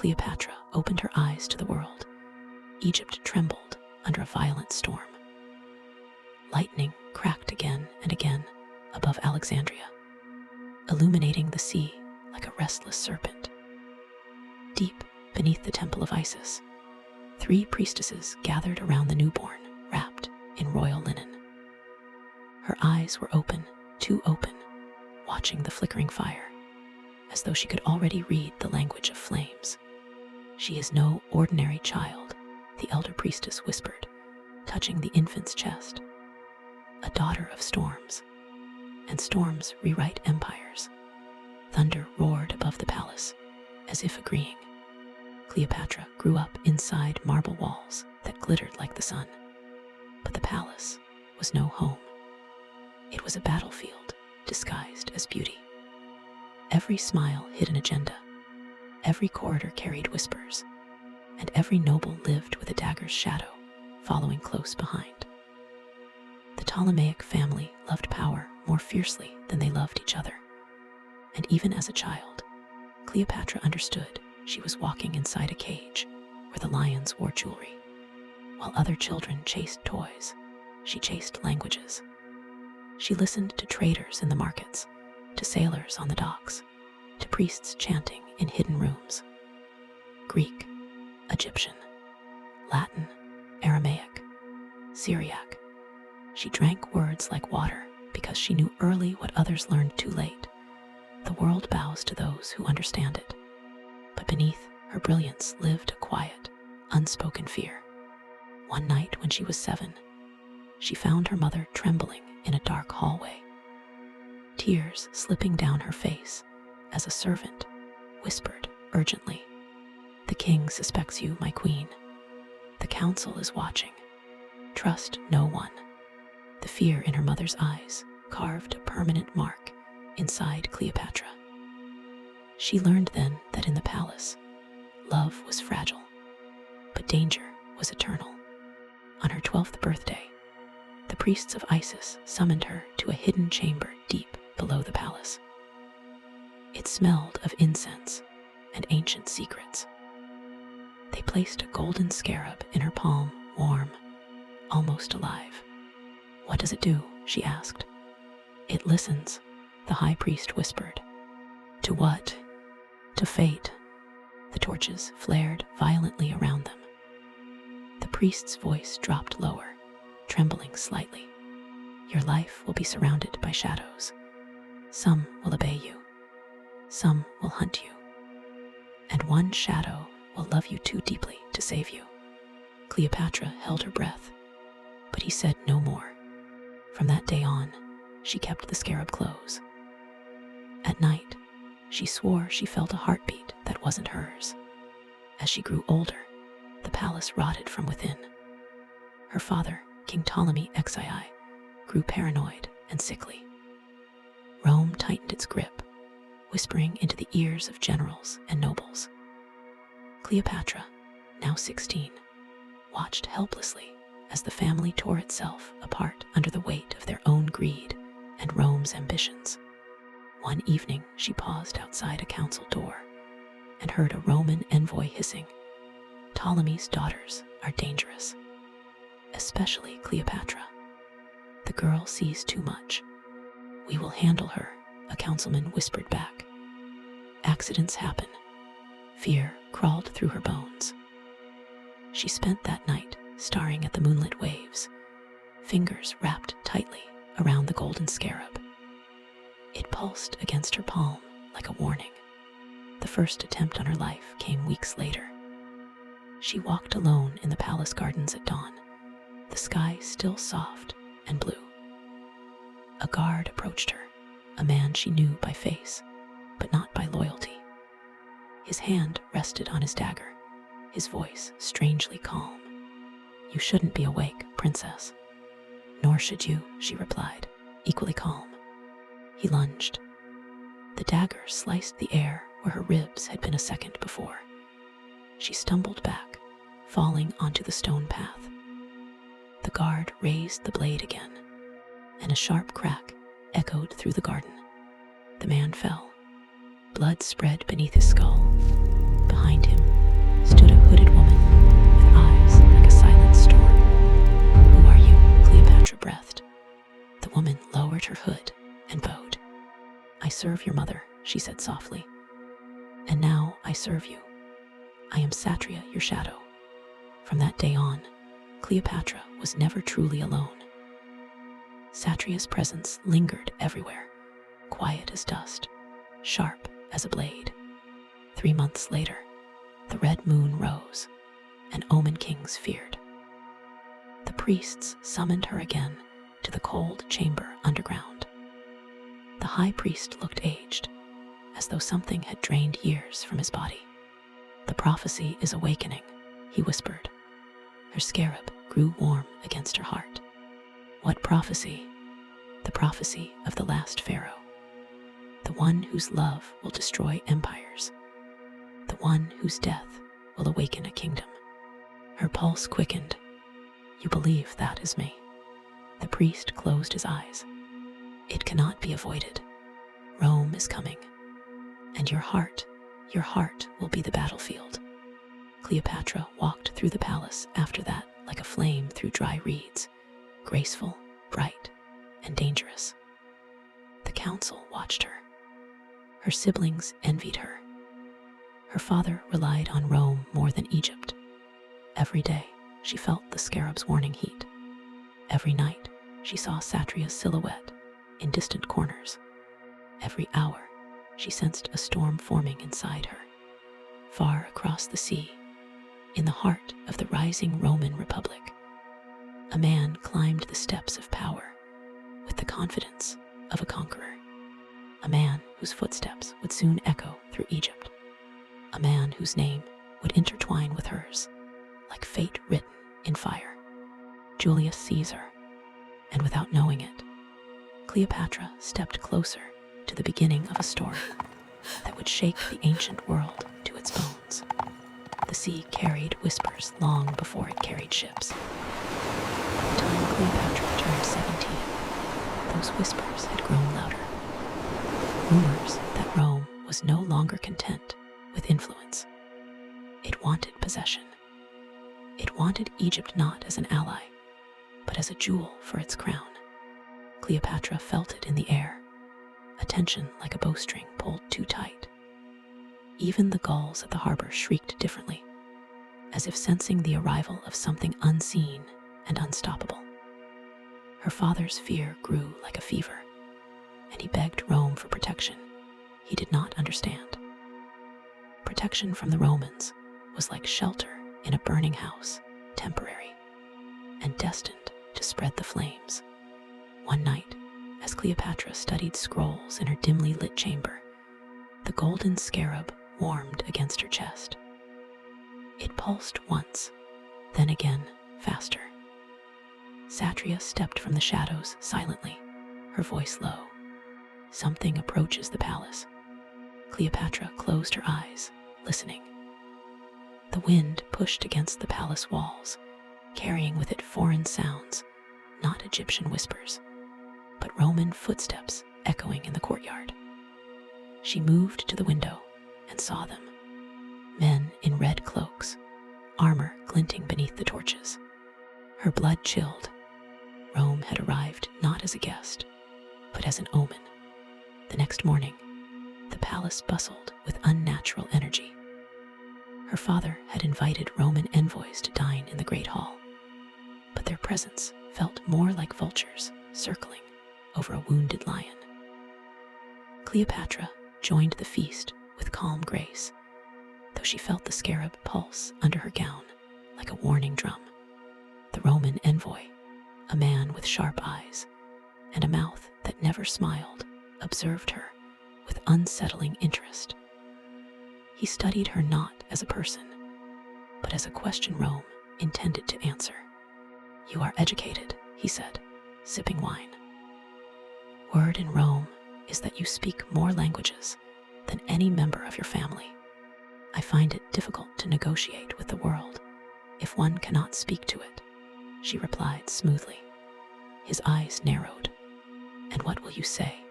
Cleopatra opened her eyes to the world, Egypt trembled under a violent storm. Lightning cracked again and again above Alexandria, illuminating the sea like a restless serpent. Deep beneath the temple of Isis, 3 priestesses gathered around the newborn, wrapped in royal linen. Her eyes were open, too open, watching the flickering fire, as though she could already read the language of flames. "She is no ordinary child," the elder priestess whispered, touching the infant's chest. "A daughter of storms, and storms rewrite empires." Thunder roared above the palace, as if agreeing. Cleopatra grew up inside marble walls that glittered like the sun. But the palace was no home. It was a battlefield disguised as beauty. Every smile hid an agenda. Every corridor carried whispers, and every noble lived with a dagger's shadow following close behind. The Ptolemaic family loved power more fiercely than they loved each other. And even as a child, Cleopatra understood she was walking inside a cage where the lions wore jewelry. While other children chased toys, she chased languages. She listened to traders in the markets, to sailors on the docks, to priests chanting in hidden rooms. Greek, Egyptian, Latin, Aramaic, Syriac. She drank words like water because she knew early what others learned too late. The world bows to those who understand it. But beneath her brilliance lived a quiet, unspoken fear. One night when she was 7, she found her mother trembling in a dark hallway, tears slipping down her face as a servant whispered urgently, "The king suspects you, my queen. The council is watching. Trust no one." The fear in her mother's eyes carved a permanent mark inside Cleopatra. She learned then that in the palace, love was fragile, but danger was eternal. On her 12th birthday, the priests of Isis summoned her to a hidden chamber deep below the palace. It smelled of incense and ancient secrets. They placed a golden scarab in her palm, warm, almost alive. "What does it do?" she asked. "It listens," the high priest whispered. "To what?" "To fate." The torches flared violently around them. The priest's voice dropped lower, trembling slightly. "Your life will be surrounded by shadows. Some will obey you. Some will hunt you. And one shadow will love you too deeply to save you." Cleopatra held her breath, but he said no more. From that day on, she kept the scarab close. At night, she swore she felt a heartbeat that wasn't hers. As she grew older, the palace rotted from within. Her father, King Ptolemy Xii, grew paranoid and sickly. Rome tightened its grip, whispering into the ears of generals and nobles. Cleopatra, now 16, watched helplessly as the family tore itself apart under the weight of their own greed and Rome's ambitions. One evening, she paused outside a council door and heard a Roman envoy hissing, "Ptolemy's daughters are dangerous, especially Cleopatra. The girl sees too much. We will handle her," a councilman whispered back. Accidents happen. Fear crawled through her bones. She spent that night staring at the moonlit waves, fingers wrapped tightly around the golden scarab. It pulsed against her palm like a warning. The first attempt on her life came weeks later. She walked alone in the palace gardens at dawn, the sky still soft and blue. A guard approached her, a man she knew by face, but not by loyalty. His hand rested on his dagger, his voice strangely calm. "You shouldn't be awake, princess." "Nor should you," she replied, equally calm. He lunged. The dagger sliced the air where her ribs had been a second before. She stumbled back, falling onto the stone path. The guard raised the blade again, and a sharp crack echoed through the garden. The man fell. Blood spread beneath his skull. Behind him, stood a hooded woman with eyes like a silent storm. "Who are you?" Cleopatra breathed. The woman lowered her hood and bowed. "I serve your mother," she said softly. "And now I serve you. I am Satria, your shadow." From that day on, Cleopatra was never truly alone. Satria's presence lingered everywhere, quiet as dust, sharp as a blade. 3 months later, the red moon rose, and Omen Kings feared. The priests summoned her again to the cold chamber underground. The high priest looked aged, as though something had drained years from his body. "The prophecy is awakening," he whispered. Her scarab grew warm against her heart. What prophecy? The prophecy of the last pharaoh. The one whose love will destroy empires. The one whose death will awaken a kingdom. Her pulse quickened. "You believe that is me?" The priest closed his eyes. "It cannot be avoided. Rome is coming. And your heart will be the battlefield." Cleopatra walked through the palace after that like a flame through dry reeds, graceful, bright, and dangerous. The council watched her. Her siblings envied her. Her father relied on Rome more than Egypt. Every day, she felt the scarab's warning heat. Every night, she saw Satria's silhouette in distant corners. Every hour, she sensed a storm forming inside her. Far across the sea, in the heart of the rising Roman Republic, a man climbed the steps of power with the confidence of a conqueror. A man whose footsteps would soon echo through Egypt. A man whose name would intertwine with hers, like fate written in fire. Julius Caesar. And without knowing it, Cleopatra stepped closer to the beginning of a story that would shake the ancient world to its bones. The sea carried whispers long before it carried ships. By the time Cleopatra turned 17, those whispers had grown louder. Rumors that Rome was no longer content with influence. It wanted possession. It wanted Egypt not as an ally, but as a jewel for its crown. Cleopatra felt it in the air, a tension like a bowstring pulled too tight. Even the gulls at the harbor shrieked differently, as if sensing the arrival of something unseen and unstoppable. Her father's fear grew like a fever, and he begged Rome for protection he did not understand. Protection from the Romans was like shelter in a burning house, temporary, and destined to spread the flames. One night, as Cleopatra studied scrolls in her dimly lit chamber, the golden scarab warmed against her chest. It pulsed once, then again, faster. Satria stepped from the shadows silently, her voice low. Something approaches the palace. Cleopatra closed her eyes, listening. The wind pushed against the palace walls, carrying with it foreign sounds, not Egyptian whispers, but Roman footsteps echoing in the courtyard. She moved to the window and saw them. Men in red cloaks, armor glinting beneath the torches. Her blood chilled. Rome had arrived not as a guest, but as an omen. The next morning, the palace bustled with unnatural energy. Her father had invited Roman envoys to dine in the Great Hall, but their presence felt more like vultures circling over a wounded lion. Cleopatra joined the feast with calm grace, though she felt the scarab pulse under her gown like a warning drum. The Roman envoy, a man with sharp eyes and a mouth that never smiled, observed her with unsettling interest. He studied her not as a person, but as a question Rome intended to answer. "You are educated," he said, sipping wine. "Word in Rome is that you speak more languages than any member of your family. I find it difficult to negotiate with the world if one cannot speak to it," she replied smoothly. His eyes narrowed. "And what will you say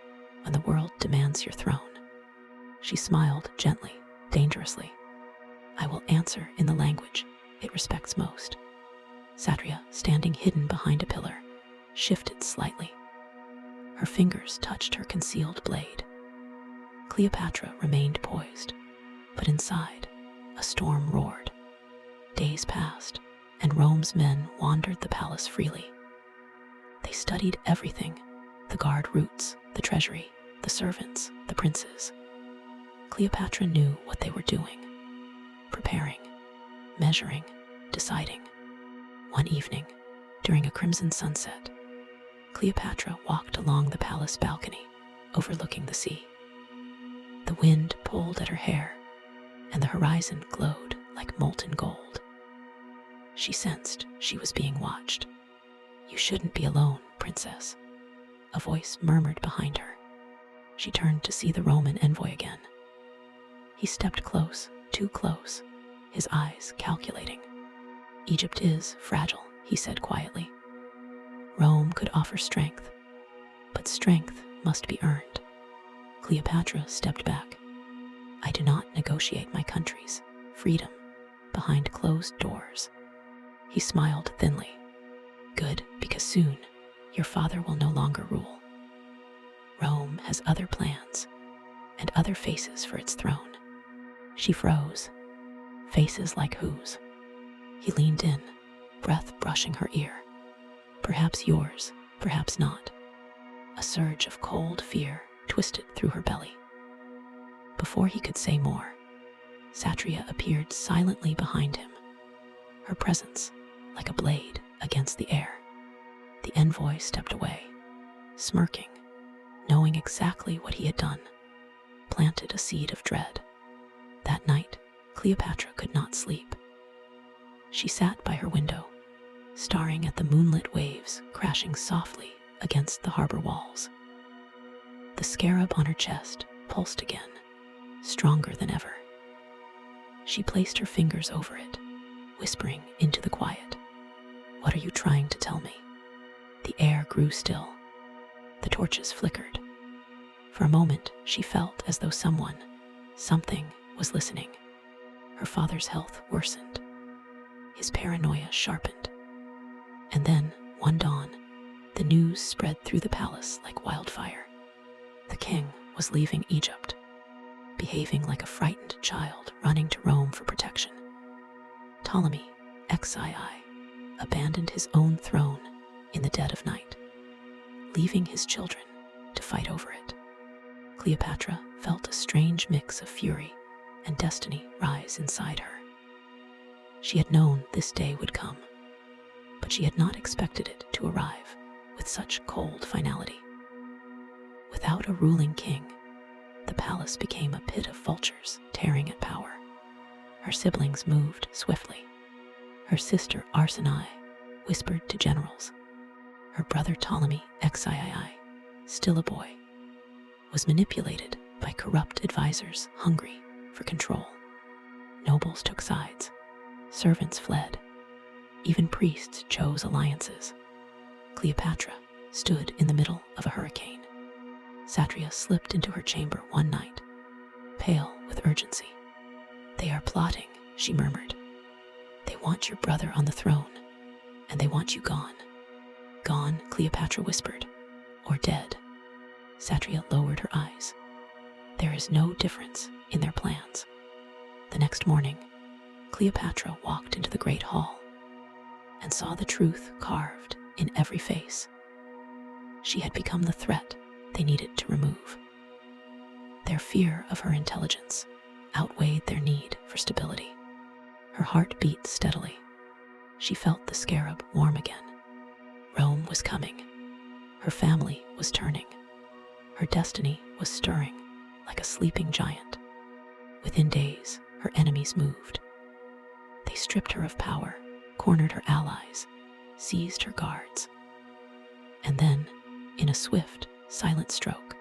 when the world demands your throne?" She smiled gently, dangerously. I will answer in the language it respects most. Satria, standing hidden behind a pillar, shifted slightly. Her fingers touched her concealed blade. Cleopatra remained poised, but inside, a storm roared. Days passed, and Rome's men wandered the palace freely. They studied everything: the guard routes, the treasury, the servants, the princes. Cleopatra knew what they were doing: preparing, measuring, deciding. One evening, during a crimson sunset, Cleopatra walked along the palace balcony, overlooking the sea. The wind pulled at her hair, and the horizon glowed like molten gold. She sensed she was being watched. "You shouldn't be alone, princess," a voice murmured behind her. She turned to see the Roman envoy again. He stepped close, too close, his eyes calculating. "Egypt is fragile," he said quietly. "Rome could offer strength, but strength must be earned." Cleopatra stepped back. "I do not negotiate my country's freedom behind closed doors." He smiled thinly. "Good, because soon your father will no longer rule. Rome has other plans and other faces for its throne." She froze. "Faces like whose?" He leaned in, breath brushing her ear. "Perhaps yours, perhaps not." A surge of cold fear twisted through her belly. Before he could say more, Satria appeared silently behind him, her presence like a blade against the air. The envoy stepped away, smirking, knowing exactly what he had done, planted a seed of dread. That night, Cleopatra could not sleep. She sat by her window, staring at the moonlit waves crashing softly against the harbor walls. The scarab on her chest pulsed again, stronger than ever. She placed her fingers over it, whispering into the quiet, "What are you trying to tell me?" The air grew still. The torches flickered. For a moment, she felt as though something was listening. Her father's health worsened. His paranoia sharpened. And then, one dawn, the news spread through the palace like wildfire. The king was leaving Egypt, behaving like a frightened child running to Rome for protection. Ptolemy XII abandoned his own throne in the dead of night, leaving his children to fight over it. Cleopatra felt a strange mix of fury and destiny rise inside her. She had known this day would come, but she had not expected it to arrive with such cold finality. Without a ruling king, the palace became a pit of vultures tearing at power. Her siblings moved swiftly. Her sister Arsinoe whispered to generals. Her brother Ptolemy XIII, still a boy, was manipulated by corrupt advisors hungry for control. Nobles took sides. Servants fled. Even priests chose alliances. Cleopatra stood in the middle of a hurricane. Satria slipped into her chamber one night, pale with urgency. "They are plotting," she murmured. "They want your brother on the throne, and they want you gone." "Gone," Cleopatra whispered, "or dead." Satria lowered her eyes. "There is no difference in their plans." The next morning, Cleopatra walked into the great hall and saw the truth carved in every face. She had become the threat they needed to remove. Their fear of her intelligence outweighed their need for stability. Her heart beat steadily. She felt the scarab warm again. Rome was coming. Her family was turning. Her destiny was stirring like a sleeping giant. Within days, her enemies moved. They stripped her of power, cornered her allies, seized her guards. And then, in a swift, silent stroke,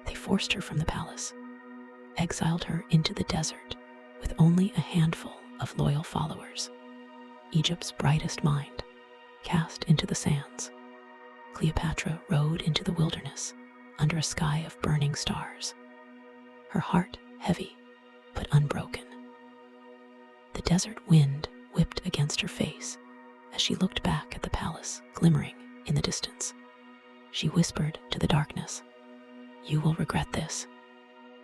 they forced her from the palace, exiled her into the desert with only a handful of loyal followers. Egypt's brightest mind cast into the sands. Cleopatra rode into the wilderness under a sky of burning stars, her heart heavy but unbroken. The desert wind whipped against her face as she looked back at the palace glimmering in the distance. She whispered to the darkness, "You will regret this."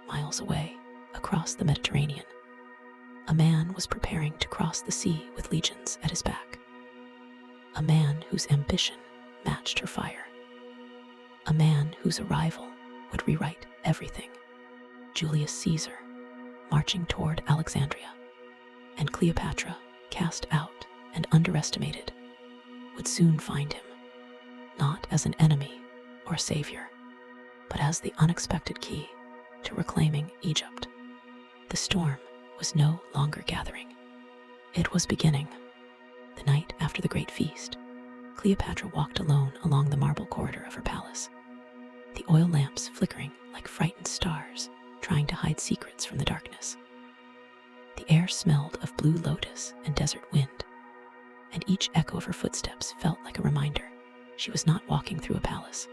Miles away, across the Mediterranean, a man was preparing to cross the sea with legions at his back. A man whose ambition matched her fire. A man whose arrival would rewrite everything. Julius Caesar, marching toward Alexandria, and Cleopatra, cast out and underestimated, would soon find him, not as an enemy or savior, but as the unexpected key to reclaiming Egypt. The storm was no longer gathering. It was beginning. The night after the great feast, Cleopatra walked alone along the marble corridor of her palace, the oil lamps flickering like frightened stars, trying to hide secrets from the darkness. The air smelled of blue lotus and desert wind, and each echo of her footsteps felt like a reminder she was not walking through a palace.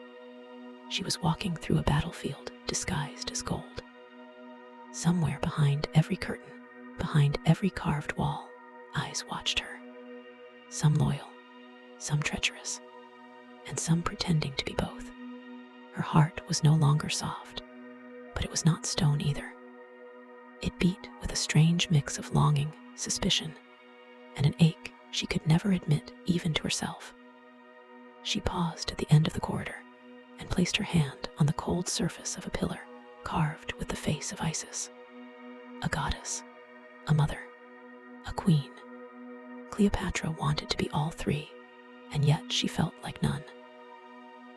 She was walking through a battlefield disguised as gold. Somewhere behind every curtain, behind every carved wall, eyes watched her. Some loyal, some treacherous, and some pretending to be both. Her heart was no longer soft, but it was not stone either. It beat with a strange mix of longing, suspicion, and an ache she could never admit even to herself. She paused at the end of the corridor and placed her hand on the cold surface of a pillar carved with the face of Isis. A goddess, a mother, a queen. Cleopatra wanted to be all three, and yet she felt like none.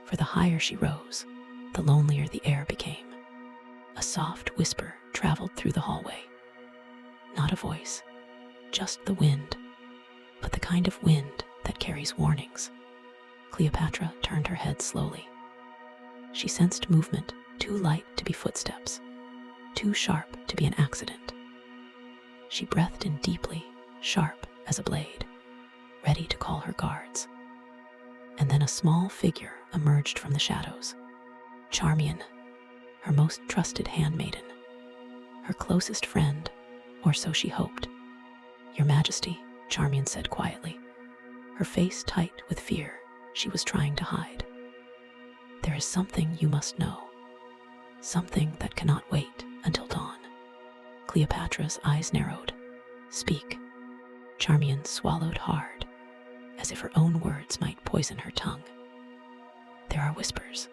For the higher she rose, the lonelier the air became. A soft whisper traveled through the hallway. Not a voice, just the wind, but the kind of wind that carries warnings. Cleopatra turned her head slowly. She sensed movement too light to be footsteps, too sharp to be an accident. She breathed in deeply, sharp as a blade, ready to call her guards. And then a small figure emerged from the shadows. Charmian, her most trusted handmaiden, her closest friend, or so she hoped. "Your Majesty," Charmian said quietly, her face tight with fear she was trying to hide. "There is something you must know, something that cannot wait until dawn." Cleopatra's eyes narrowed. "Speak." Charmian swallowed hard, as if her own words might poison her tongue. "There are whispers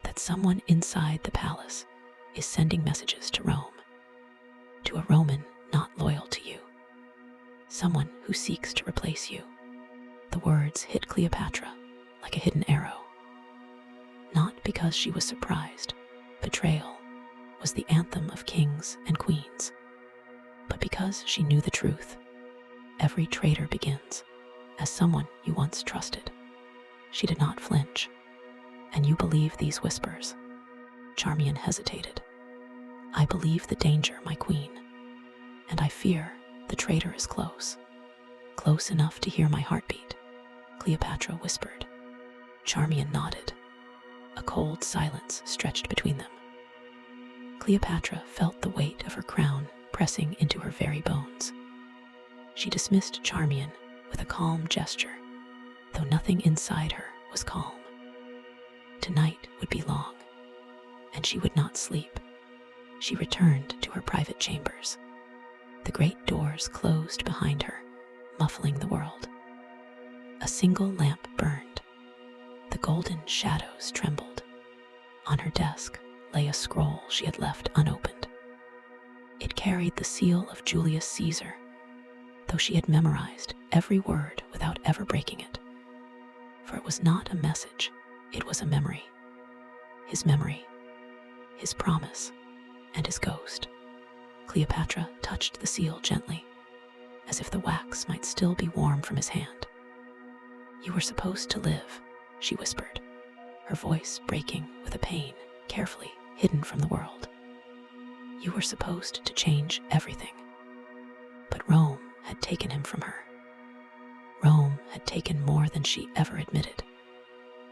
that someone inside the palace is sending messages to Rome, to a Roman not loyal to you, someone who seeks to replace you." The words hit Cleopatra like a hidden arrow. Not because she was surprised. Betrayal was the anthem of kings and queens, but because she knew the truth. Every traitor begins as someone you once trusted. She did not flinch. "And you believe these whispers?" Charmian hesitated. "I believe the danger, my queen, and I fear the traitor is close. Close enough to hear my heartbeat," Cleopatra whispered. Charmian nodded. A cold silence stretched between them. Cleopatra felt the weight of her crown pressing into her very bones. She dismissed Charmian with a calm gesture, though nothing inside her was calm. Tonight would be long, and she would not sleep. She returned to her private chambers. The great doors closed behind her, muffling the world. A single lamp burned. The golden shadows trembled. On her desk lay a scroll she had left unopened. It carried the seal of Julius Caesar, though she had memorized every word without ever breaking it. For it was not a message, it was a memory. His memory, his promise, and his ghost. Cleopatra touched the seal gently, as if the wax might still be warm from his hand. "You were supposed to live," she whispered, her voice breaking with a pain carefully hidden from the world. "You were supposed to change everything." But Rome had taken him from her. Rome had taken more than she ever admitted.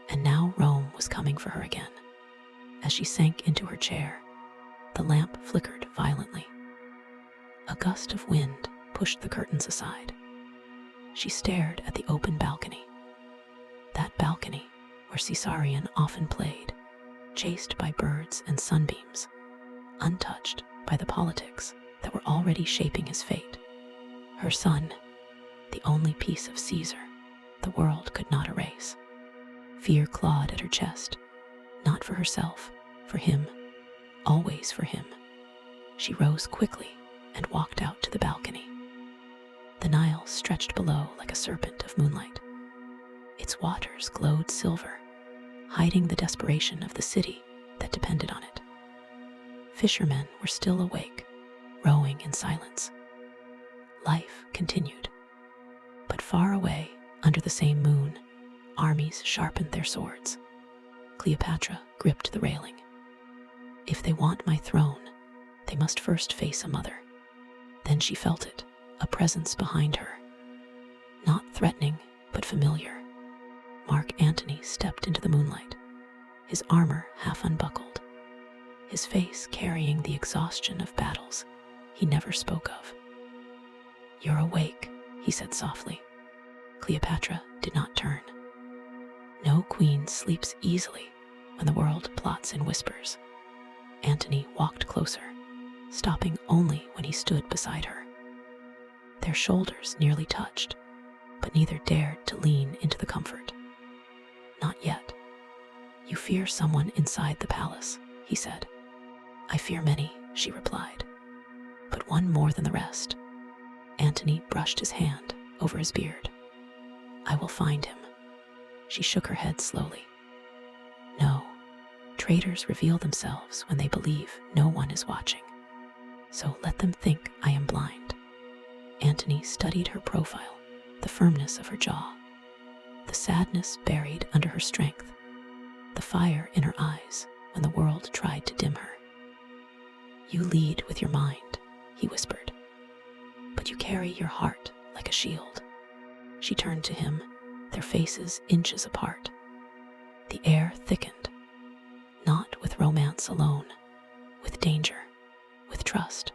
And now Rome was coming for her again. As she sank into her chair, the lamp flickered violently. A gust of wind pushed the curtains aside. She stared at the open balcony. That balcony where Caesarion often played, chased by birds and sunbeams, untouched by the politics that were already shaping his fate. Her son, the only piece of Caesar the world could not erase. Fear clawed at her chest, not for herself, for him, always for him. She rose quickly and walked out to the balcony. The Nile stretched below like a serpent of moonlight. Its waters glowed silver, hiding the desperation of the city that depended on it. Fishermen were still awake, rowing in silence. Life continued. But far away, under the same moon, armies sharpened their swords. Cleopatra gripped the railing. If they want my throne, they must first face a mother. Then she felt it, a presence behind her. Not threatening, but familiar. Mark Antony stepped into the moonlight, his armor half unbuckled, his face carrying the exhaustion of battles he never spoke of. "You're awake," he said softly. Cleopatra did not turn. No queen sleeps easily when the world plots in whispers. Antony walked closer, stopping only when he stood beside her. Their shoulders nearly touched, but neither dared to lean into the comfort. "Not yet. You fear someone inside the palace," he said. "I fear many," she replied, "but one more than the rest." Antony brushed his hand over his beard. "I will find him." She shook her head slowly. "No, traitors reveal themselves when they believe no one is watching. So let them think I am blind." Antony studied her profile, the firmness of her jaw, the sadness buried under her strength, the fire in her eyes when the world tried to dim her. "You lead with your mind," he whispered, "but you carry your heart like a shield." She turned to him, their faces inches apart. The air thickened, not with romance alone, with danger, with trust,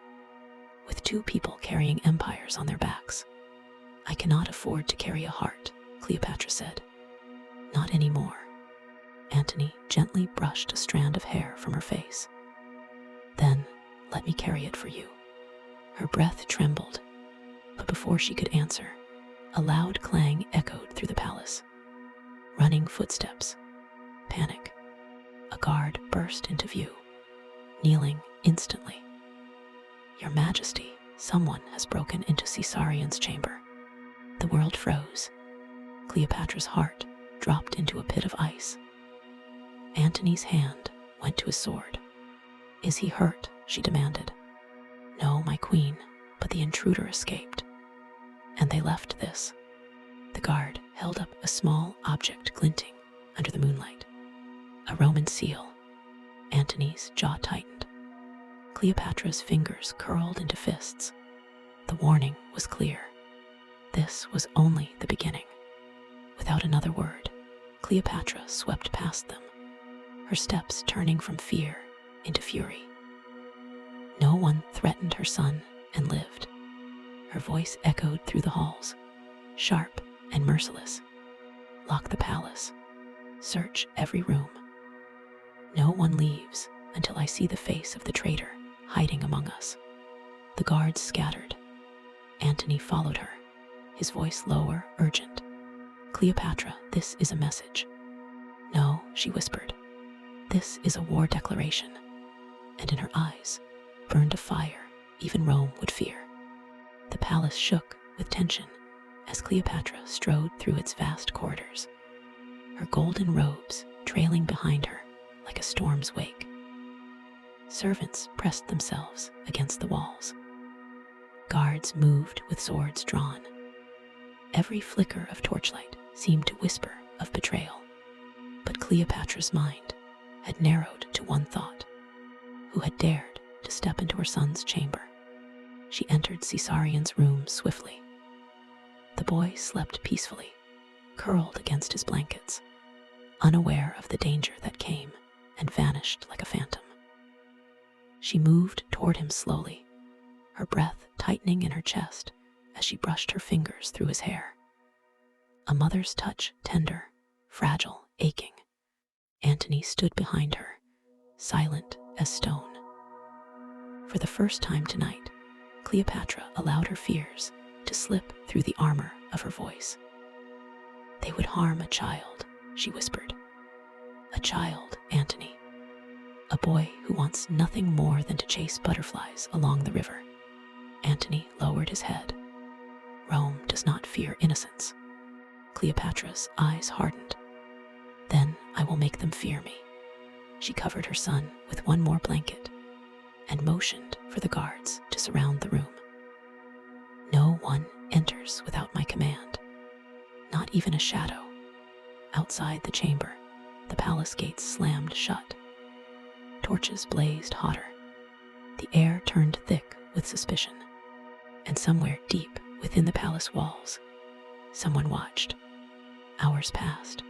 with two people carrying empires on their backs. "I cannot afford to carry a heart," Cleopatra said. "Not anymore." Antony gently brushed a strand of hair from her face. "Then let me carry it for you." Her breath trembled, but before she could answer, a loud clang echoed through the palace. Running footsteps, panic. A guard burst into view, kneeling instantly. "Your Majesty, someone has broken into Caesarion's chamber." The world froze. Cleopatra's heart dropped into a pit of ice. Antony's hand went to his sword. "Is he hurt?" she demanded. "No, my queen, but the intruder escaped." And they left this. The guard held up a small object glinting under the moonlight. A Roman seal. Antony's jaw tightened. Cleopatra's fingers curled into fists. The warning was clear. This was only the beginning. Without another word, Cleopatra swept past them, her steps turning from fear into fury. No one threatened her son and lived. Her voice echoed through the halls, sharp and merciless. "Lock the palace. Search every room. No one leaves until I see the face of the traitor hiding among us." The guards scattered. Antony followed her, his voice lower, urgent. "Cleopatra, this is a message." "No," she whispered. "This is a war declaration." And in her eyes burned a fire even Rome would fear. The palace shook with tension as Cleopatra strode through its vast corridors, her golden robes trailing behind her like a storm's wake. Servants pressed themselves against the walls. Guards moved with swords drawn. Every flicker of torchlight seemed to whisper of betrayal. But Cleopatra's mind had narrowed to one thought: who had dared to step into her son's chamber? She entered Caesarion's room swiftly. The boy slept peacefully, curled against his blankets, unaware of the danger that came and vanished like a phantom. She moved toward him slowly, her breath tightening in her chest as she brushed her fingers through his hair. A mother's touch, tender, fragile, aching. Antony stood behind her, silent as stone. For the first time tonight, Cleopatra allowed her fears to slip through the armor of her voice. "They would harm a child," she whispered. "A child, Antony. A boy who wants nothing more than to chase butterflies along the river." Antony lowered his head. "Rome does not fear innocence." Cleopatra's eyes hardened. "Then I will make them fear me." She covered her son with one more blanket and motioned for the guards to surround the room. "No one enters without my command, not even a shadow." Outside the chamber, the palace gates slammed shut. Torches blazed hotter. The air turned thick with suspicion. And somewhere deep within the palace walls, someone watched. Hours passed,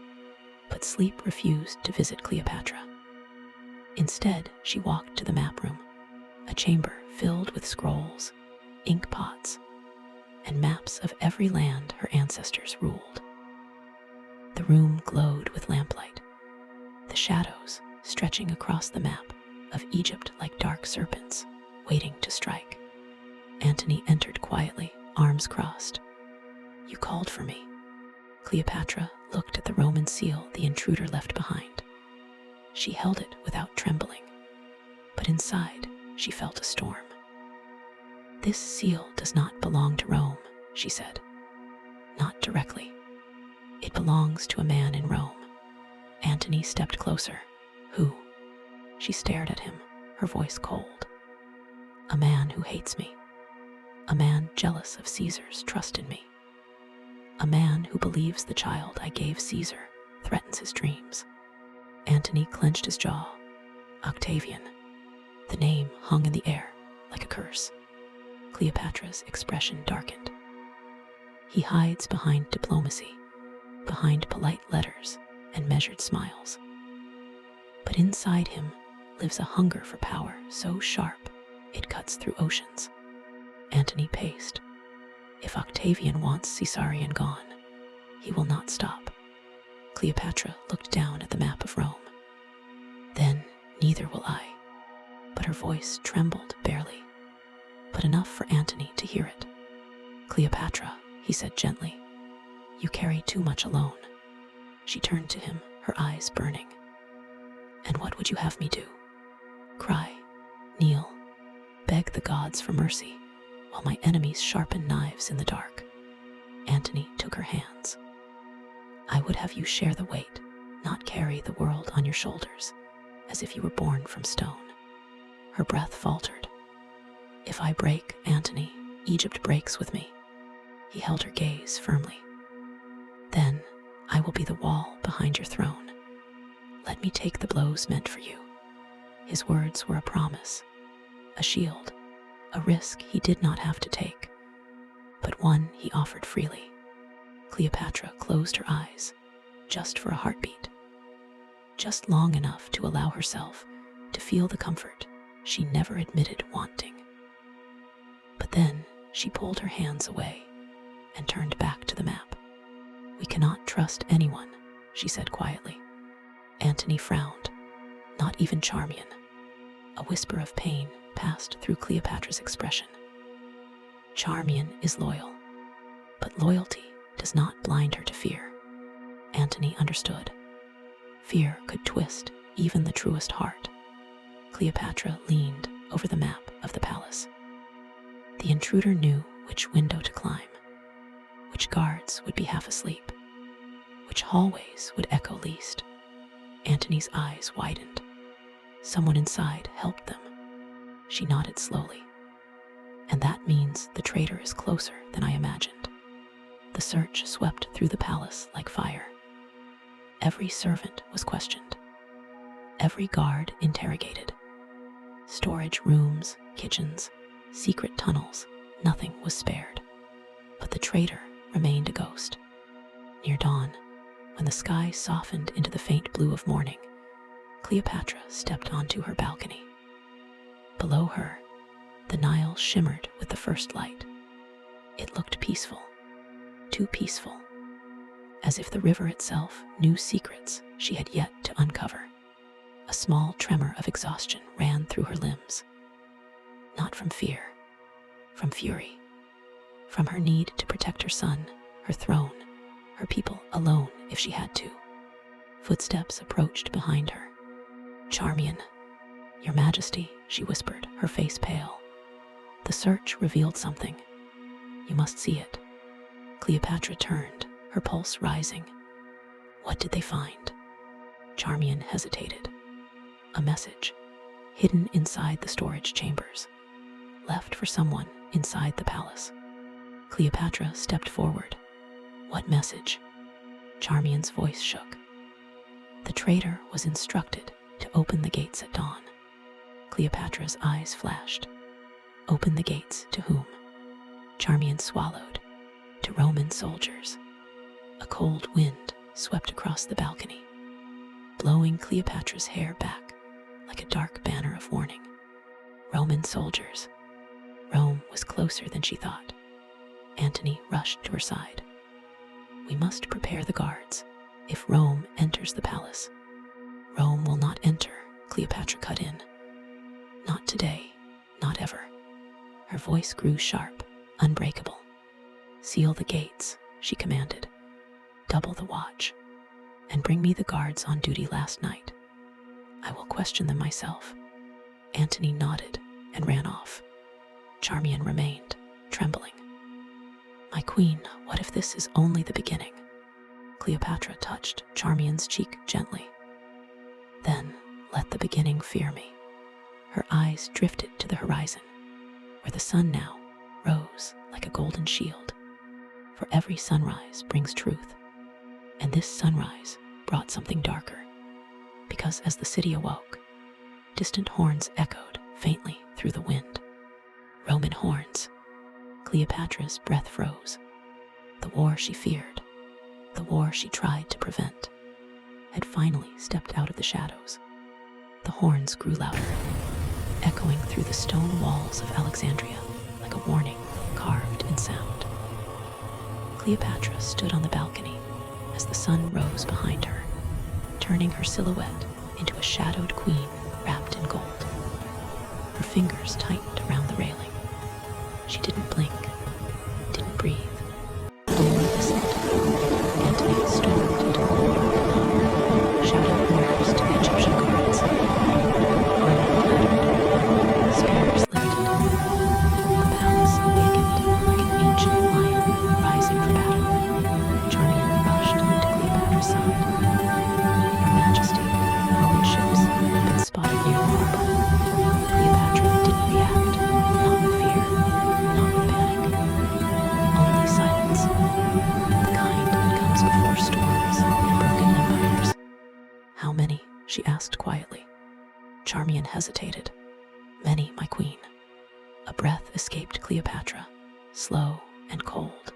but sleep refused to visit Cleopatra. Instead, she walked to the map room, a chamber filled with scrolls, ink pots, and maps of every land her ancestors ruled. The room glowed with lamplight, the shadows stretching across the map of Egypt like dark serpents waiting to strike. Antony entered quietly, arms crossed. "You called for me." Cleopatra looked at the Roman seal the intruder left behind. She held it without trembling, but inside she felt a storm. "This seal does not belong to Rome," she said. "Not directly. It belongs to a man in Rome." Antony stepped closer. "Who?" She stared at him, her voice cold. "A man who hates me. A man jealous of Caesar's trust in me. A man who believes the child I gave Caesar threatens his dreams." Antony clenched his jaw. Octavian. The name hung in the air like a curse. Cleopatra's expression darkened. "He hides behind diplomacy, behind polite letters and measured smiles. But inside him lives a hunger for power so sharp it cuts through oceans." Antony paced. "If Octavian wants Caesarion gone, he will not stop." Cleopatra looked down at the map of Rome. "Then neither will I." But her voice trembled barely, but enough for Antony to hear it. "Cleopatra," he said gently, "you carry too much alone." She turned to him, her eyes burning. "And what would you have me do? Cry, kneel, beg the gods for mercy, while my enemies sharpen knives in the dark?" Antony took her hands. "I would have you share the weight, not carry the world on your shoulders, as if you were born from stone." Her breath faltered. "If I break, Antony, Egypt breaks with me." He held her gaze firmly. "Then I will be the wall behind your throne. Let me take the blows meant for you." His words were a promise, a shield, a risk he did not have to take, but one he offered freely. Cleopatra closed her eyes, just for a heartbeat, just long enough to allow herself to feel the comfort she never admitted wanting. But then she pulled her hands away and turned back to the map. "We cannot trust anyone," she said quietly. Antony frowned. "Not even Charmian." A whisper of pain passed through Cleopatra's expression. "Charmian is loyal, but loyalty does not blind her to fear." Antony understood. Fear could twist even the truest heart. Cleopatra leaned over the map of the palace. The intruder knew which window to climb, which guards would be half asleep, which hallways would echo least. Antony's eyes widened. Someone inside helped them. She nodded slowly. "And that means the traitor is closer than I imagined." The search swept through the palace like fire. Every servant was questioned. Every guard interrogated. Storage rooms, kitchens, secret tunnels, nothing was spared. But the traitor remained a ghost. Near dawn, when the sky softened into the faint blue of morning, Cleopatra stepped onto her balcony. Below her, the Nile shimmered with the first light. It looked peaceful, too peaceful, as if the river itself knew secrets she had yet to uncover. A small tremor of exhaustion ran through her limbs, not from fear, from fury, from her need to protect her son, her throne, her people alone if she had to. Footsteps approached behind her. "Charmian, your Majesty," she whispered, her face pale. "The search revealed something. You must see it." Cleopatra turned, her pulse rising. What did they find? Charmian hesitated. A message, hidden inside the storage chambers, left for someone inside the palace. Cleopatra stepped forward. What message? Charmian's voice shook. The traitor was instructed to open the gates at dawn. Cleopatra's eyes flashed. Open the gates to whom? Charmian swallowed. To Roman soldiers. A cold wind swept across the balcony, blowing Cleopatra's hair back like a dark banner of warning. Roman soldiers. Rome was closer than she thought. Antony rushed to her side. "We must prepare the guards. If Rome enters the palace." "Rome will not enter," Cleopatra cut in. "Not today, not ever." Her voice grew sharp, unbreakable. "Seal the gates," she commanded. "Double the watch, and bring me the guards on duty last night. I will question them myself." Antony nodded and ran off. Charmian remained, trembling. "My queen, what if this is only the beginning?" Cleopatra touched Charmian's cheek gently. "Then let the beginning fear me." Her eyes drifted to the horizon, where the sun now rose like a golden shield. For every sunrise brings truth, and this sunrise brought something darker, because as the city awoke, distant horns echoed faintly through the wind. Roman horns. Cleopatra's breath froze. The war she feared, the war she tried to prevent, had finally stepped out of the shadows. The horns grew louder, echoing through the stone walls of Alexandria like a warning carved in sound. Cleopatra stood on the balcony as the sun rose behind her, turning her silhouette into a shadowed queen wrapped in gold. Her fingers tightened around the railing. She didn't blink, didn't breathe, only listened. Antony stormed into the corridor, shouting orders to the Egyptian guards. Armor clattered, spears lifted. The palace awakened like an ancient lion rising for battle. Charmian rushed into Cleopatra's side. "Your Majesty, Roman ships have been spotted near the harbor." Cleopatra didn't react, not with fear, not with panic, only silence, the kind that comes before storms and broken empires. "How many?" she asked quietly. Charmian hesitated. "Many, my queen." A breath escaped Cleopatra, slow and cold.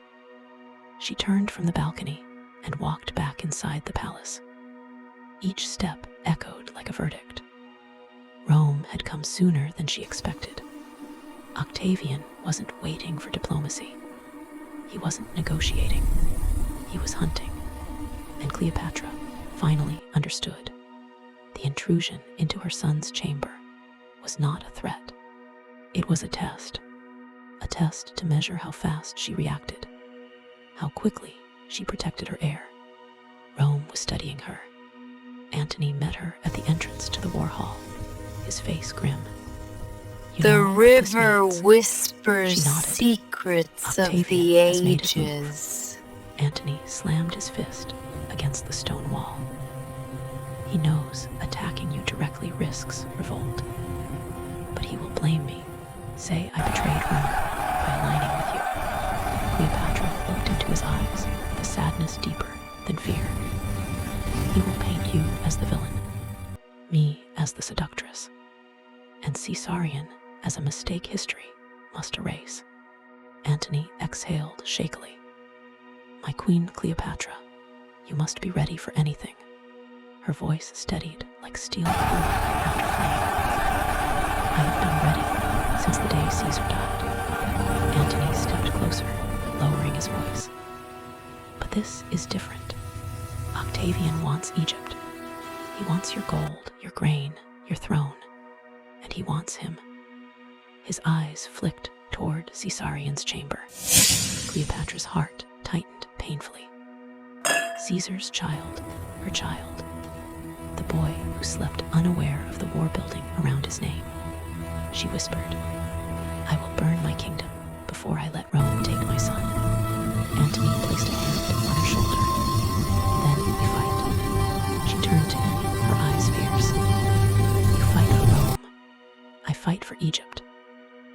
She turned from the balcony and walked back inside the palace. Each step echoed like a verdict. Rome had come sooner than she expected. Octavian wasn't waiting for diplomacy. He wasn't negotiating. He was hunting. And Cleopatra finally understood. The intrusion into her son's chamber was not a threat. It was a test to measure how fast she reacted, how quickly she protected her heir. Rome was studying her. Antony met her at the entrance to the war hall, his face grim. The river whispers secrets of the ages. Antony slammed his fist against the stone wall. He knows attacking you directly risks revolt. But he will blame me, say I betrayed Rome by aligning with you. Cleopatra looked into his eyes with a sadness deeper than fear. He will paint you as the villain, me as the seductress, and Caesarion as a mistake history must erase. Antony exhaled shakily. "My queen Cleopatra, you must be ready for anything." Her voice steadied like steel cord after flame. "I have been ready since the day Caesar died." Antony stepped closer, he wants him. His eyes flicked toward Caesarion's chamber. Cleopatra's heart tightened painfully. Caesar's child, her child. The boy who slept unaware of the war building around his name. She whispered, "I will burn my kingdom before I let Rome take my son." Antony placed a hand on her shoulder. "Then we fight." She turned to him, her eyes fierce. "You fight for Rome. I fight for Egypt.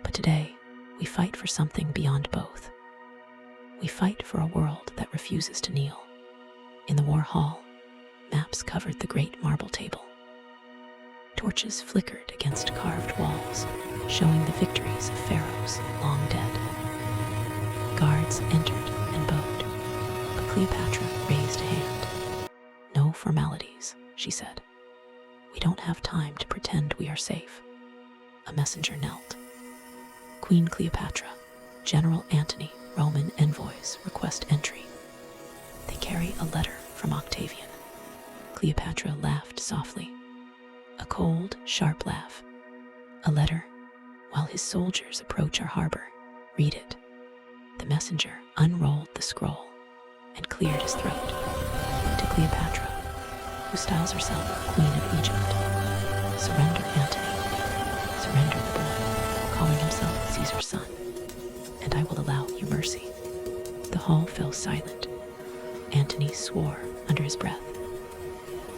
But today, we fight for something beyond both. We fight for a world that refuses to kneel." In the war hall, maps covered the great marble table. Torches flickered against carved walls, showing the victories of pharaohs long dead. Guards entered and bowed, but Cleopatra raised a hand. "No formalities," she said. "We don't have time to pretend we are safe." A messenger knelt. "Queen Cleopatra, General Antony, Roman envoys request entry." They carry a letter from Octavian. Cleopatra laughed softly. A cold, sharp laugh. "A letter? While his soldiers approach our harbor. Read it." The messenger unrolled the scroll and cleared his throat. "To Cleopatra, who styles herself Queen of Egypt. Surrender Antony. Surrender the boy, calling himself Caesar's son, and I will allow you mercy." The hall fell silent. Antony swore under his breath.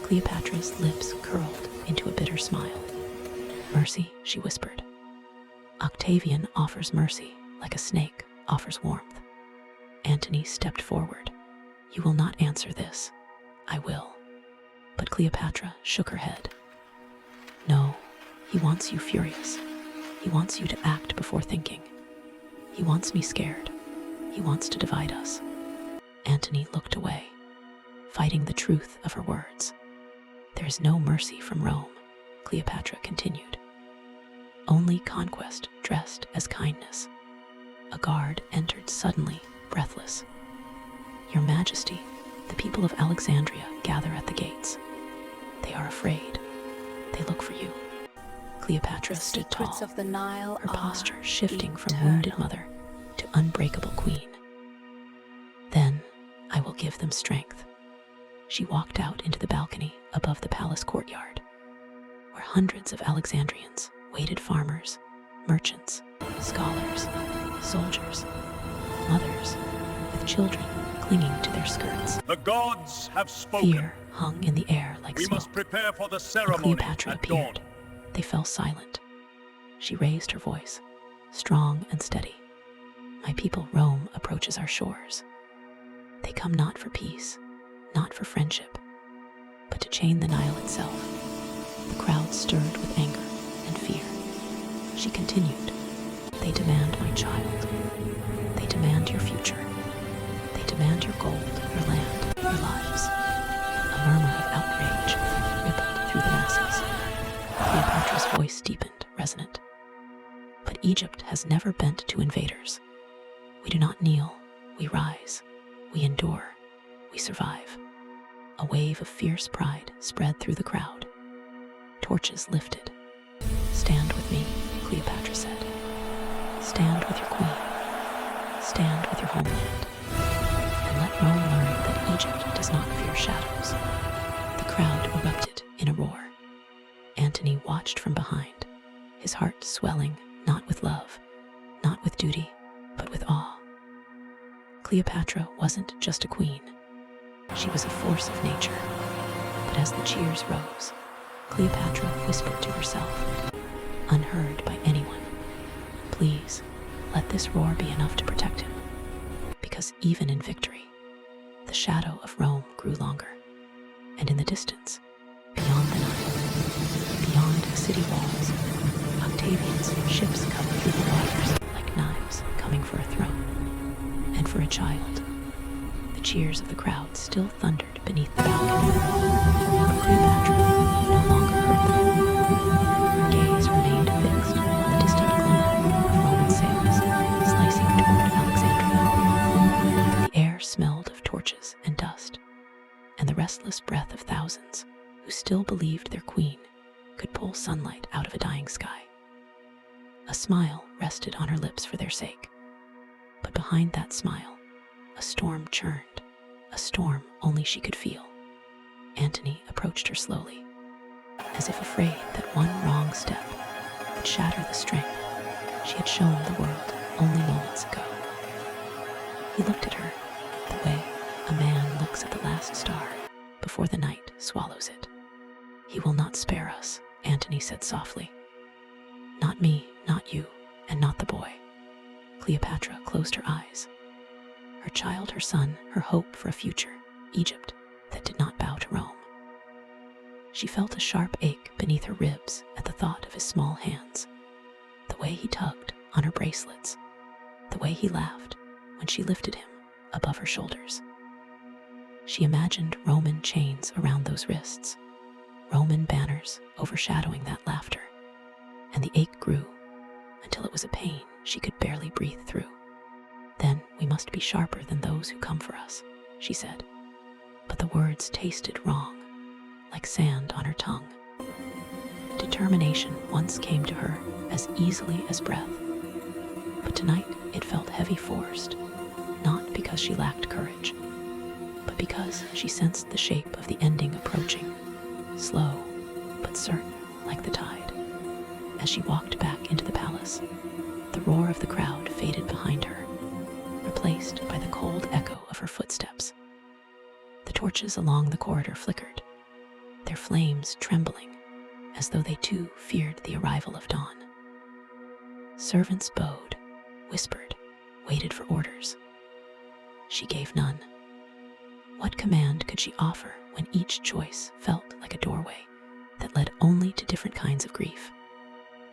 Cleopatra's lips curled into a bitter smile. "Mercy," she whispered. "Octavian offers mercy like a snake offers warmth." Antony stepped forward. "You will not answer this." "I will." But Cleopatra shook her head. "No, he wants you furious. He wants you to act before thinking. He wants me scared. He wants to divide us." Antony looked away, fighting the truth of her words. "There is no mercy from Rome," Cleopatra continued. "Only conquest dressed as kindness." A guard entered suddenly, breathless. "Your Majesty, the people of Alexandria gather at the gates. They are afraid. They look for you." Cleopatra stood tall, Of the Nile her posture shifting from eternal. wounded mother to unbreakable queen. "Then I will give them strength." She walked out into the balcony above the palace courtyard, where hundreds of Alexandrians waited, farmers, merchants, scholars, soldiers, mothers, with children clinging to their skirts. The gods have spoken. Fear hung in the air like We smoke. must prepare for the When ceremony Cleopatra at appeared, dawn. they fell silent. She raised her voice, strong and steady. "My people Rome approaches our shores. They come not for peace, not for friendship, but to chain the Nile itself." The crowd stirred with anger and fear. She continued, "They demand my child. They demand your future. They demand your gold, your land, your lives." A murmur of outrage rippled through the masses. Cleopatra's voice deepened, resonant. "But Egypt has never bent to invaders. We do not kneel, we rise, we endure, we survive." A wave of fierce pride spread through the crowd. Torches lifted. "Stand with me," Cleopatra said. "Stand with your queen. Stand with your homeland. And let Rome learn that Egypt does not fear shadows." The crowd erupted in a roar. Antony watched from behind, his heart swelling not with love, not with duty, but with awe. Cleopatra wasn't just a queen. She was a force of nature. But as the cheers rose, Cleopatra whispered to herself, unheard by anyone, "Please, let this roar be enough to protect him." Because even in victory, the shadow of Rome grew longer. And in the distance, beyond the Nile, beyond the city walls, Octavian's ships cut through the waters like knives coming for a throne. And for a child, the cheers of the crowd still thundered beneath the balcony. But Cleopatra no longer heard them. Her gaze remained fixed on the distant glimmer of Roman sails slicing toward Alexandria. The air smelled of torches and dust, and the restless breath of thousands who still believed their queen could pull sunlight out of a dying sky. A smile rested on her lips for their sake. But behind that smile, a storm churned, a storm only she could feel. Antony approached her slowly, as if afraid that one wrong step would shatter the strength she had shown the world only moments ago. He looked at her the way a man looks at the last star before the night swallows it. "He will not spare us," Antony said softly. "Not me, not you, and not the boy." Cleopatra closed her eyes. Her child, her son, her hope for a future, Egypt that did not bow to Rome. She felt a sharp ache beneath her ribs at the thought of his small hands, the way he tugged on her bracelets, the way he laughed when she lifted him above her shoulders. She imagined Roman chains around those wrists, Roman banners overshadowing that laughter, and the ache grew until it was a pain she could barely breathe through. "Then we must be sharper than those who come for us," she said. But the words tasted wrong, like sand on her tongue. Determination once came to her as easily as breath, but tonight it felt heavy forced, not because she lacked courage, but because she sensed the shape of the ending approaching, slow but certain like the tide. As she walked back into the palace, the roar of the crowd faded behind her, replaced by the cold echo of her footsteps. The torches along the corridor flickered, their flames trembling as though they too feared the arrival of dawn. Servants bowed, whispered, waited for orders. She gave none. What command could she offer when each choice felt like a doorway that led only to different kinds of grief?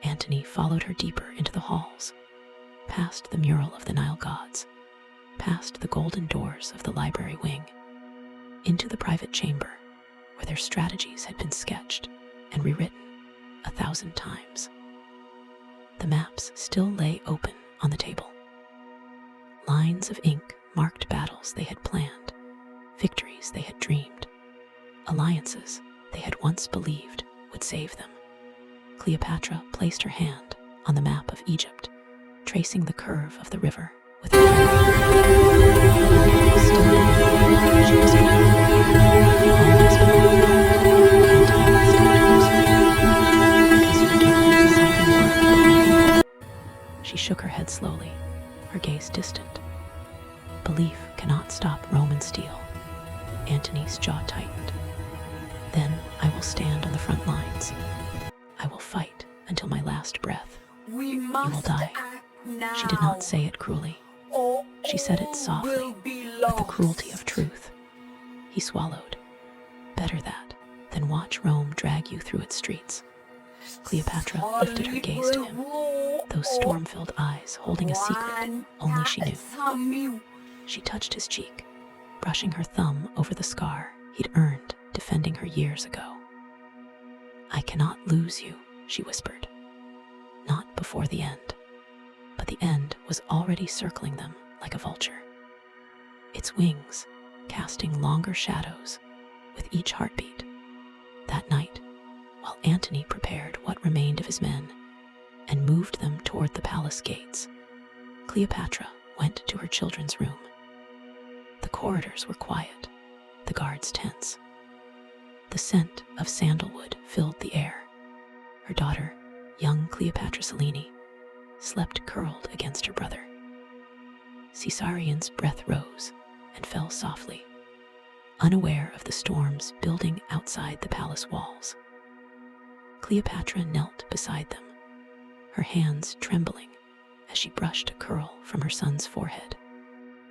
Antony followed her deeper into the halls, past the mural of the Nile gods, past the golden doors of the library wing, into the private chamber where their strategies had been sketched and rewritten 1,000 times. The maps still lay open on the table. Lines of ink marked battles they had planned, victories they had dreamed, alliances they had once believed would save them. Cleopatra placed her hand on the map of Egypt, tracing the curve of the river with her She shook her head slowly, her gaze distant. Belief cannot stop Roman steel. Antony's jaw tightened. "Then I will stand on the front lines. I will fight until my last breath. You will die." She did not say it cruelly. She said it softly, with the cruelty of truth. He swallowed. "Better that than watch Rome drag you through its streets." Cleopatra lifted her gaze to him, those storm-filled eyes holding a secret only she knew. She touched his cheek, brushing her thumb over the scar he'd earned defending her years ago. "I cannot lose you," she whispered. Not before the end. But the end was already circling them like a vulture, its wings casting longer shadows with each heartbeat. That night, while Antony prepared what remained of his men and moved them toward the palace gates, Cleopatra went to her children's room. The corridors were quiet, the guards tense. The scent of sandalwood filled the air. Her daughter, young Cleopatra Selene, slept curled against her brother. Caesarion's breath rose and fell softly, unaware of the storms building outside the palace walls. Cleopatra knelt beside them, her hands trembling as she brushed a curl from her son's forehead.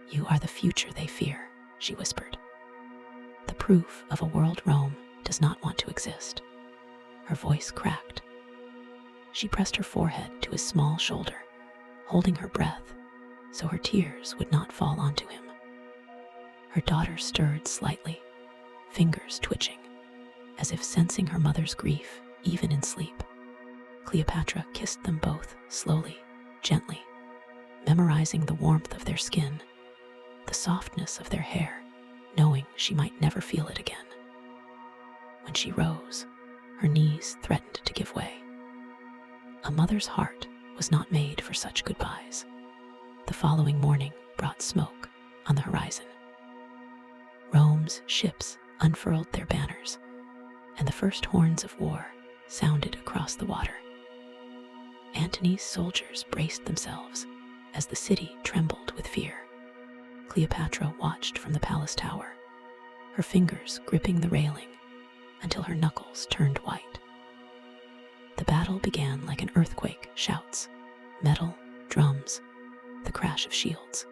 "You are the future they fear," she whispered. "The proof of a world Rome does not want to exist." Her voice cracked. She pressed her forehead to his small shoulder, holding her breath so her tears would not fall onto him. Her daughter stirred slightly, fingers twitching, as if sensing her mother's grief even in sleep. Cleopatra kissed them both slowly, gently, memorizing the warmth of their skin, the softness of their hair, knowing she might never feel it again. When she rose, her knees threatened to give way. A mother's heart was not made for such goodbyes. The following morning brought smoke on the horizon. Rome's ships unfurled their banners, and the first horns of war sounded across the water. Antony's soldiers braced themselves as the city trembled with fear. Cleopatra watched from the palace tower, her fingers gripping the railing until her knuckles turned white. The battle began like an earthquake, shouts, metal, drums, the crash of shields.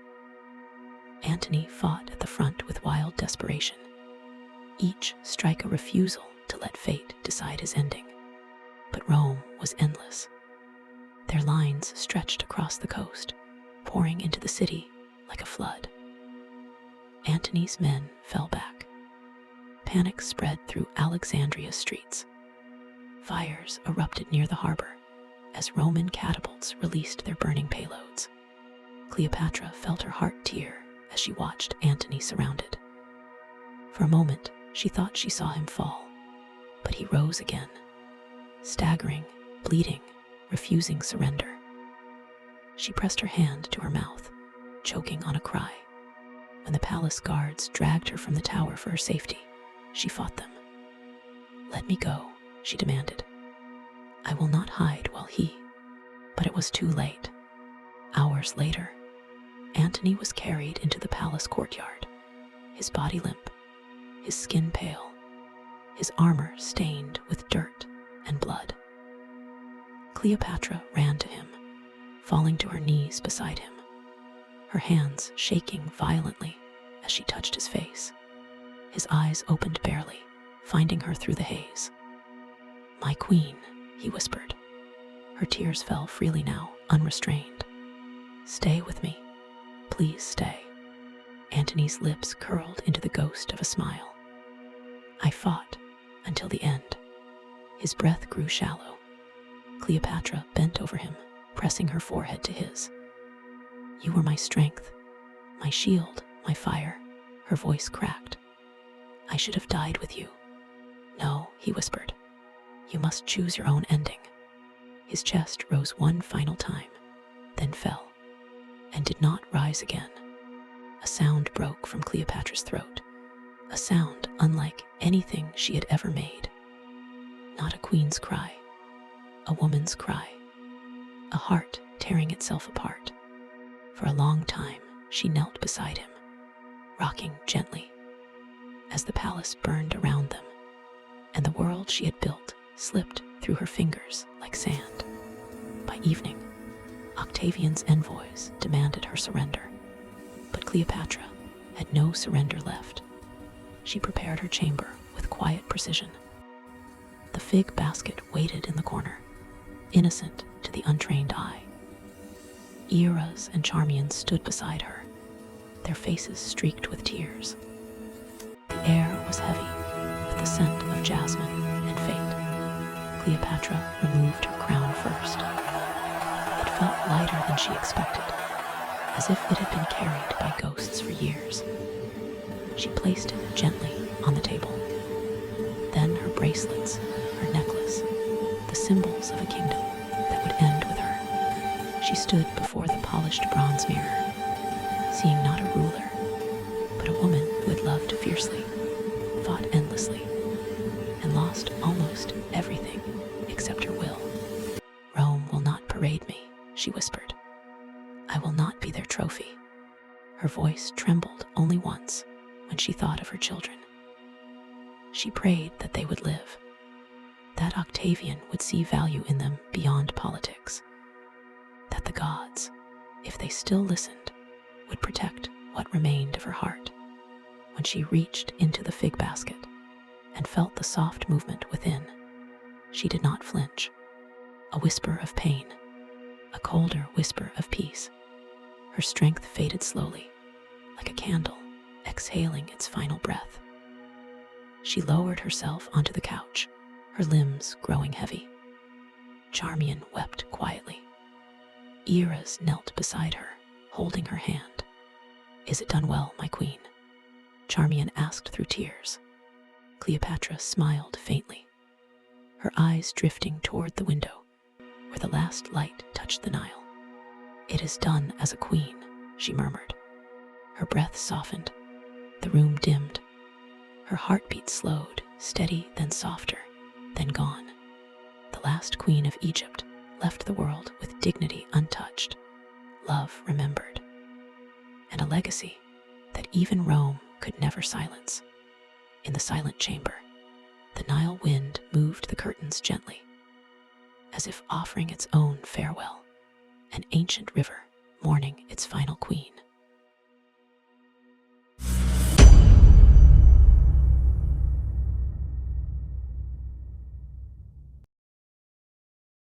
Antony fought at the front with wild desperation, each strike a refusal to let fate decide his ending. But Rome was endless. Their lines stretched across the coast, pouring into the city like a flood. Antony's men fell back. Panic spread through Alexandria's streets. Fires erupted near the harbor as Roman catapults released their burning payloads. Cleopatra felt her heart tear as she watched Antony surrounded. For a moment, she thought she saw him fall, but he rose again, staggering, bleeding, refusing surrender. She pressed her hand to her mouth, choking on a cry. When the palace guards dragged her from the tower for her safety, she fought them. "Let me go," she demanded. "I will not hide while he..." But it was too late. Hours later, Antony was carried into the palace courtyard, his body limp, his skin pale, his armor stained with dirt and blood. Cleopatra ran to him, falling to her knees beside him, her hands shaking violently as she touched his face. His eyes opened barely, finding her through the haze. "My queen," he whispered. Her tears fell freely now, unrestrained. "Stay with me. Please stay." Antony's lips curled into the ghost of a smile. "I fought until the end." His breath grew shallow. Cleopatra bent over him, pressing her forehead to his. "You were my strength, my shield, my fire." Her voice cracked. "I should have died with you." "No," he whispered. "You must choose your own ending." His chest rose one final time, then fell, and did not rise again. A sound broke from Cleopatra's throat, a sound unlike anything she had ever made. Not a queen's cry, a woman's cry, a heart tearing itself apart. For a long time, she knelt beside him, rocking gently, as the palace burned around them, and the world she had built slipped through her fingers like sand. By evening, Octavian's envoys demanded her surrender, but Cleopatra had no surrender left. She prepared her chamber with quiet precision. The fig basket waited in the corner, innocent to the untrained eye. Eras and Charmian stood beside her, their faces streaked with tears. The air was heavy with the scent of jasmine and fate. Cleopatra removed her crown first. It felt lighter than she expected, as if it had been carried by ghosts for years. She placed it gently on the table. Then her bracelets, her necklace, the symbols of a kingdom that would end with her. She stood before the polished bronze mirror, seeing not a ruler, but a woman who had loved fiercely, fought endlessly, and lost almost everything except her will. "Rome will not parade me," she whispered. "I will not be their trophy." Her voice trembled only once when she thought of her children. She prayed that they would live, that Octavian would see value in them beyond politics, that the gods, if they still listened, would protect what remained of her heart. When she reached into the fig basket and felt the soft movement within, she did not flinch. A whisper of pain, a colder whisper of peace. Her strength faded slowly, like a candle exhaling its final breath. She lowered herself onto the couch, her limbs growing heavy. Charmian wept quietly. Eras knelt beside her, holding her hand. "Is it done well, my queen?" Charmian asked through tears. Cleopatra smiled faintly, her eyes drifting toward the window, where the the last light touched the Nile. "It is done as a queen," she murmured. Her breath softened. The room dimmed. Her heartbeat slowed, steady, then softer, then gone. The last queen of Egypt left the world with dignity untouched, love remembered, and a legacy that even Rome could never silence. In the silent chamber, the Nile wind moved the curtains gently, as if offering its own farewell, an ancient river mourning its final queen.